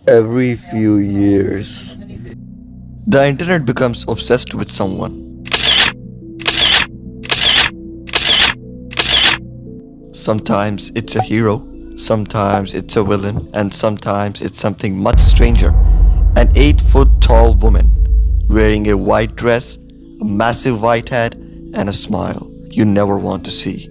Every few years, the internet becomes obsessed with someone. Sometimes it's a hero, sometimes it's a villain, and sometimes it's something much stranger. An 8-foot tall woman wearing a white dress, a massive white hat, and a smile you never want to see.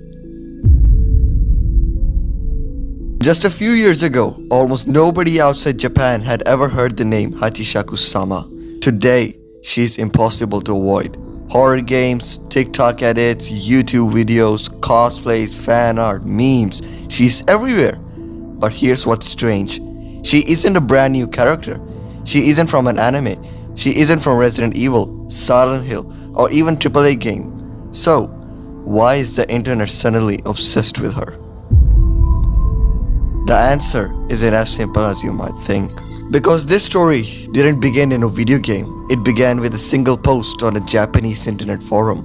Just a few years ago, almost nobody outside Japan had ever heard the name Hachishakusama. Today, she's impossible to avoid. Horror games, TikTok edits, YouTube videos, cosplays, fan art, memes, she's everywhere. But here's what's strange. She isn't a brand new character. She isn't from an anime. She isn't from Resident Evil, Silent Hill, or even AAA game. So, why is the internet suddenly obsessed with her? The answer isn't as simple as you might think. Because this story didn't begin in a video game, it began with a single post on a Japanese internet forum.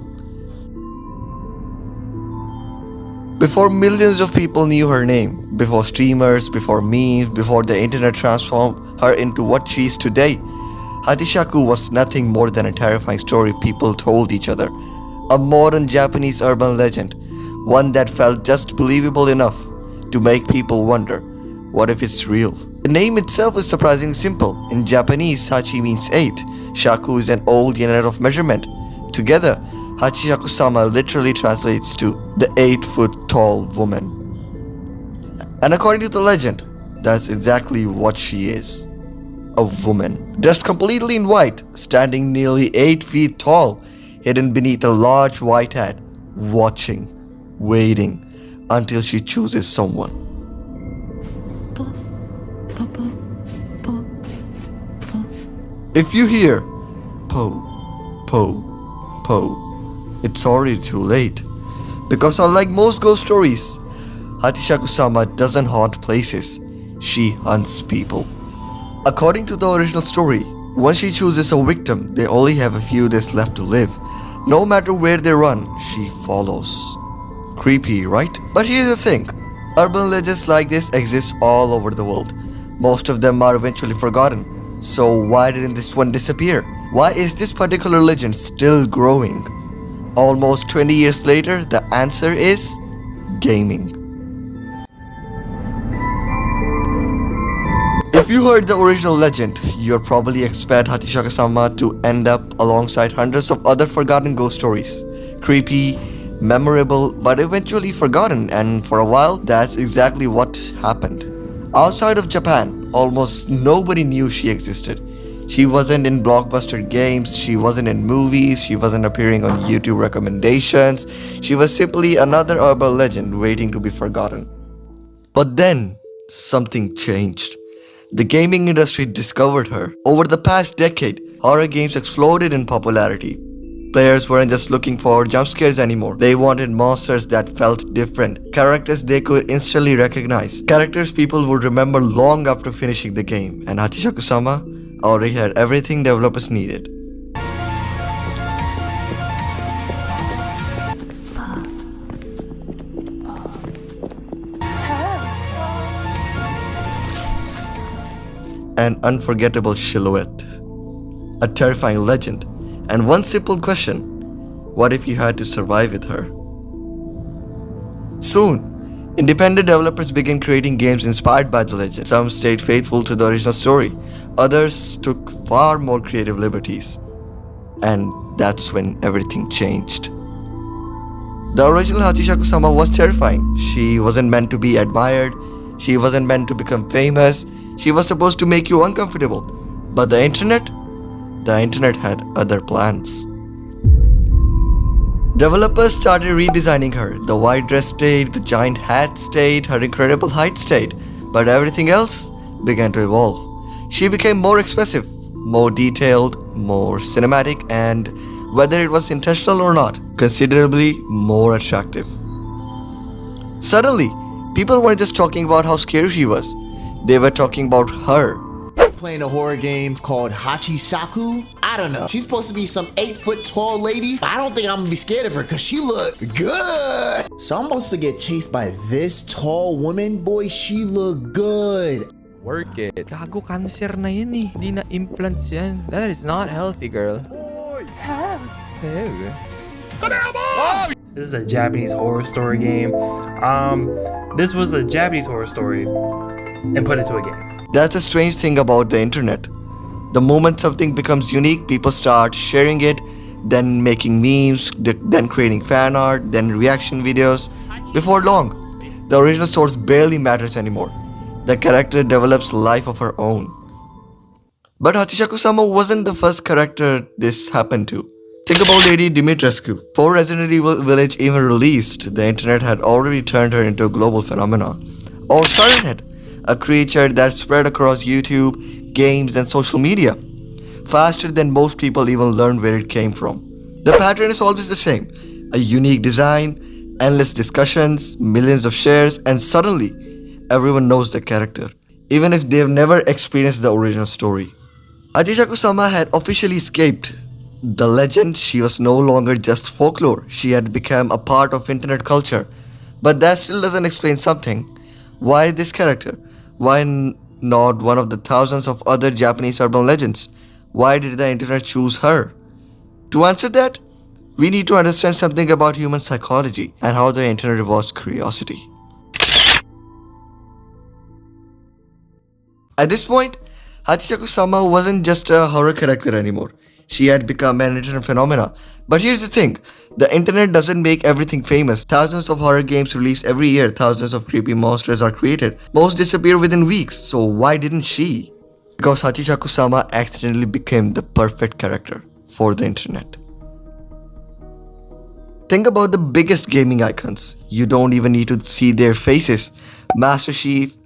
Before millions of people knew her name, before streamers, before memes, before the internet transformed her into what she is today, Hachishaku was nothing more than a terrifying story people told each other. A modern Japanese urban legend, one that felt just believable enough to make people wonder, what if it's real? The name itself is surprisingly simple. In Japanese, Hachi means 8. Shaku is an old unit of measurement. Together, Hachishakusama literally translates to the 8-foot tall woman. And according to the legend, that's exactly what she is. A woman. Dressed completely in white, standing nearly 8 feet tall, hidden beneath a large white hat, watching, waiting, until she chooses someone. If you hear po, po, po, it's already too late. Because unlike most ghost stories, Hachishakusama doesn't haunt places, she hunts people. According to the original story, once she chooses a victim, they only have a few days left to live. No matter where they run, she follows. Creepy, right? But here's the thing. Urban legends like this exist all over the world. Most of them are eventually forgotten. So why didn't this one disappear? Why is this particular legend still growing? Almost 20 years later, the answer is gaming. If you heard the original legend, you'd probably expect Hachishakusama to end up alongside hundreds of other forgotten ghost stories. Creepy, memorable, but eventually forgotten, and for a while, that's exactly what happened. Outside of Japan, almost nobody knew she existed. She wasn't in blockbuster games, she wasn't in movies, she wasn't appearing on YouTube recommendations. She was simply another urban legend waiting to be forgotten. But then, something changed. The gaming industry discovered her. Over the past decade, horror games exploded in popularity. Players weren't just looking for jump scares anymore. They wanted monsters that felt different, characters they could instantly recognize, characters people would remember long after finishing the game, and Hachishakusama already had everything developers needed. An unforgettable silhouette, a terrifying legend, and one simple question: what if you had to survive with her? Soon, independent developers began creating games inspired by the legend. Some stayed faithful to the original story, others took far more creative liberties. And that's when everything changed. The original Hachishakusama was terrifying. She wasn't meant to be admired, she wasn't meant to become famous, she was supposed to make you uncomfortable. But the internet had other plans. Developers started redesigning her. The white dress stayed, the giant hat stayed, her incredible height stayed. But everything else began to evolve. She became more expressive, more detailed, more cinematic, and whether it was intentional or not, considerably more attractive. Suddenly, people weren't just talking about how scary she was. They were talking about her. Playing a horror game called Hachishaku. I don't know. She's supposed to be some 8-foot tall lady. I don't think I'm gonna be scared of her because she looks good. So I'm supposed to get chased by this tall woman? Boy, she look good. work it. Gago, cancer na yan eh. Hindi na implants yan. That is not healthy, girl. Ew. This is a Japanese horror story game. This was a Japanese horror story and put it to a game. That's the strange thing about the internet. The moment something becomes unique, people start sharing it, then making memes, then creating fan art, then reaction videos. Before long, the original source barely matters anymore. The character develops life of her own. But Hachishakusama wasn't the first character this happened to. Think about Lady Dimitrescu. Before Resident Evil Village even released, the internet had already turned her into a global phenomenon. Or Siren Head, a creature that spread across YouTube, games and social media, faster than most people even learned where it came from. The pattern is always the same: a unique design, endless discussions, millions of shares, and suddenly everyone knows the character, even if they've never experienced the original story. Hachishakusama had officially escaped the legend. She was no longer just folklore, she had become a part of internet culture. But that still doesn't explain something. Why this character? Why not one of the thousands of other Japanese urban legends? Why did the internet choose her? To answer that, we need to understand something about human psychology and how the internet evolves curiosity. At this point, Hachishakusama wasn't just a horror character anymore. She had become an internet phenomena. But here's the thing, the internet doesn't make everything famous. Thousands of horror games released every year, thousands of creepy monsters are created. Most disappear within weeks, so why didn't she? Because Hachishakusama accidentally became the perfect character for the internet. Think about the biggest gaming icons. You don't even need to see their faces. Master Chief,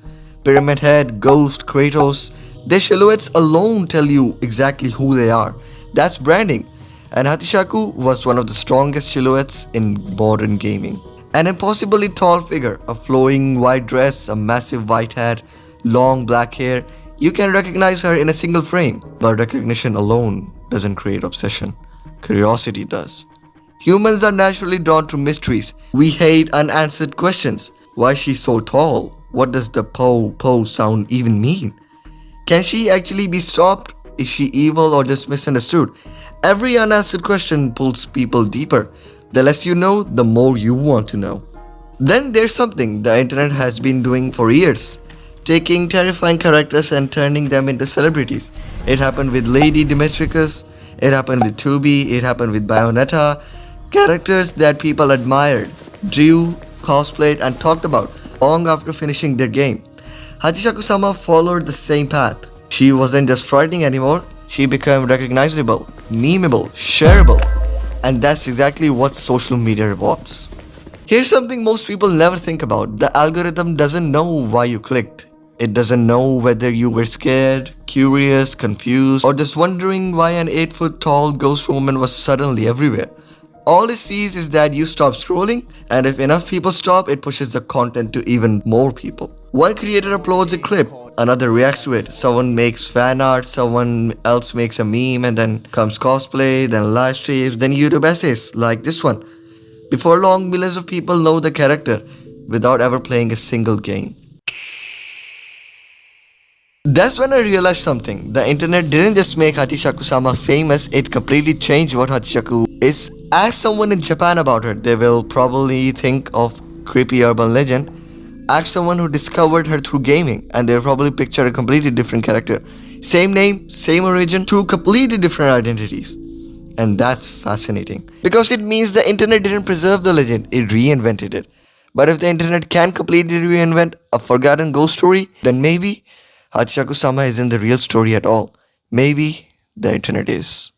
Pyramid Head, Ghost, Kratos. Their silhouettes alone tell you exactly who they are. That's branding. And Hatishaku was one of the strongest silhouettes in modern gaming. An impossibly tall figure, a flowing white dress, a massive white hat, long black hair. You can recognize her in a single frame. But recognition alone doesn't create obsession. Curiosity does. Humans are naturally drawn to mysteries. We hate unanswered questions. Why is she so tall? What does the po sound even mean? Can she actually be stopped? Is she evil or just misunderstood? Every unanswered question pulls people deeper. The less you know, the more you want to know. Then there's something the internet has been doing for years. Taking terrifying characters and turning them into celebrities. It happened with Lady Dimitrescu, it happened with Tubi, it happened with Bayonetta. Characters that people admired, drew, cosplayed and talked about long after finishing their game. Hachishakusama followed the same path. She wasn't just frightening anymore, she became recognizable, memeable, shareable. And that's exactly what social media rewards. Here's something most people never think about. The algorithm doesn't know why you clicked. It doesn't know whether you were scared, curious, confused, or just wondering why an 8-foot tall ghost woman was suddenly everywhere. All it sees is that you stop scrolling, and if enough people stop, it pushes the content to even more people. One creator uploads a clip, another reacts to it, someone makes fan art, someone else makes a meme, and then comes cosplay, then live streams, then YouTube essays like this one. Before long, millions of people know the character without ever playing a single game. That's when I realized something. The internet didn't just make Hachishakusama famous, it completely changed what Hachishaku is. Ask someone in Japan about her, they will probably think of creepy urban legend. Ask someone who discovered her through gaming and they'll probably picture a completely different character. Same name, same origin, two completely different identities. And that's fascinating. Because it means the internet didn't preserve the legend, it reinvented it. But if the internet can completely reinvent a forgotten ghost story, then maybe Hachishakusama isn't the real story at all. Maybe the internet is.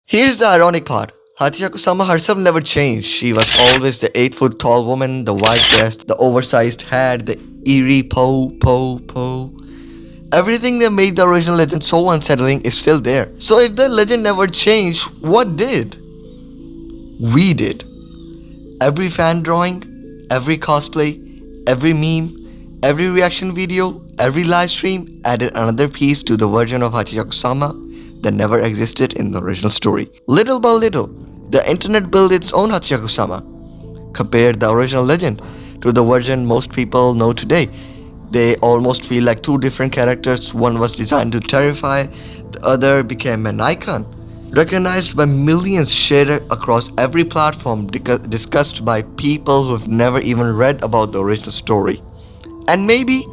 Here's the ironic part. Hachishakusama herself never changed. She was always the 8-foot tall woman, the white dress, the oversized hat, the eerie po. Everything that made the original legend so unsettling is still there. So if the legend never changed, what did? We did. Every fan drawing, every cosplay, every meme, every reaction video, every live stream added another piece to the version of Hachishakusama that never existed in the original story. Little by little, the internet built its own Hachishakusama. compare the original legend to the version most people know today. They almost feel like two different characters. One was designed to terrify, the other became an icon. Recognized by millions, shared across every platform, discussed by people who've never even read about the original story. And maybe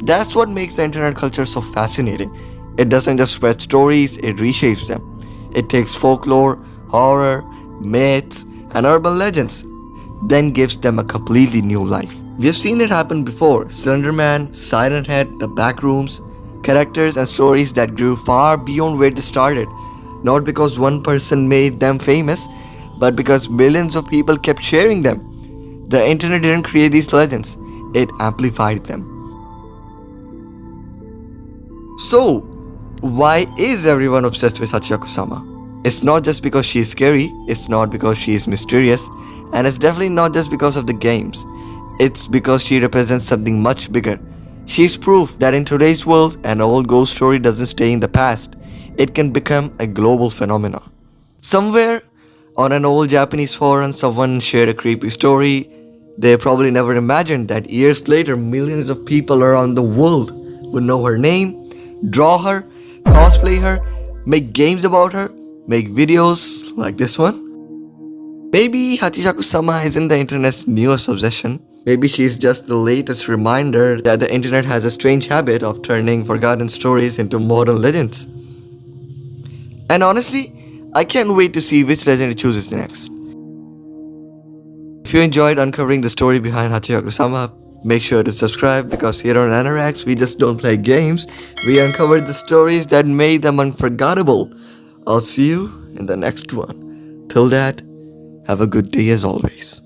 that's what makes the internet culture so fascinating. It doesn't just spread stories, it reshapes them. It takes folklore, horror, myths, and urban legends, then gives them a completely new life. We've seen it happen before. Slender Man, Siren Head, The Backrooms, characters and stories that grew far beyond where they started. Not because one person made them famous, but because millions of people kept sharing them. The internet didn't create these legends, it amplified them. So, why is everyone obsessed with Hachishakusama? It's not just because she is scary, it's not because she is mysterious, and it's definitely not just because of the games. It's because she represents something much bigger. She's proof that in today's world, an old ghost story doesn't stay in the past. It can become a global phenomenon. Somewhere on an old Japanese forum, someone shared a creepy story. They probably never imagined that years later, millions of people around the world would know her name, draw her, cosplay her, make games about her, make videos like this one. Maybe Hachishakusama isn't the internet's newest obsession. Maybe she's just the latest reminder that the internet has a strange habit of turning forgotten stories into modern legends. And honestly, I can't wait to see which legend it chooses next. If you enjoyed uncovering the story behind Hachishakusama, make sure to subscribe, because here on Anorax we just don't play games, we uncovered the stories that made them unforgettable. I'll see you in the next one. Till that, have a good day as always.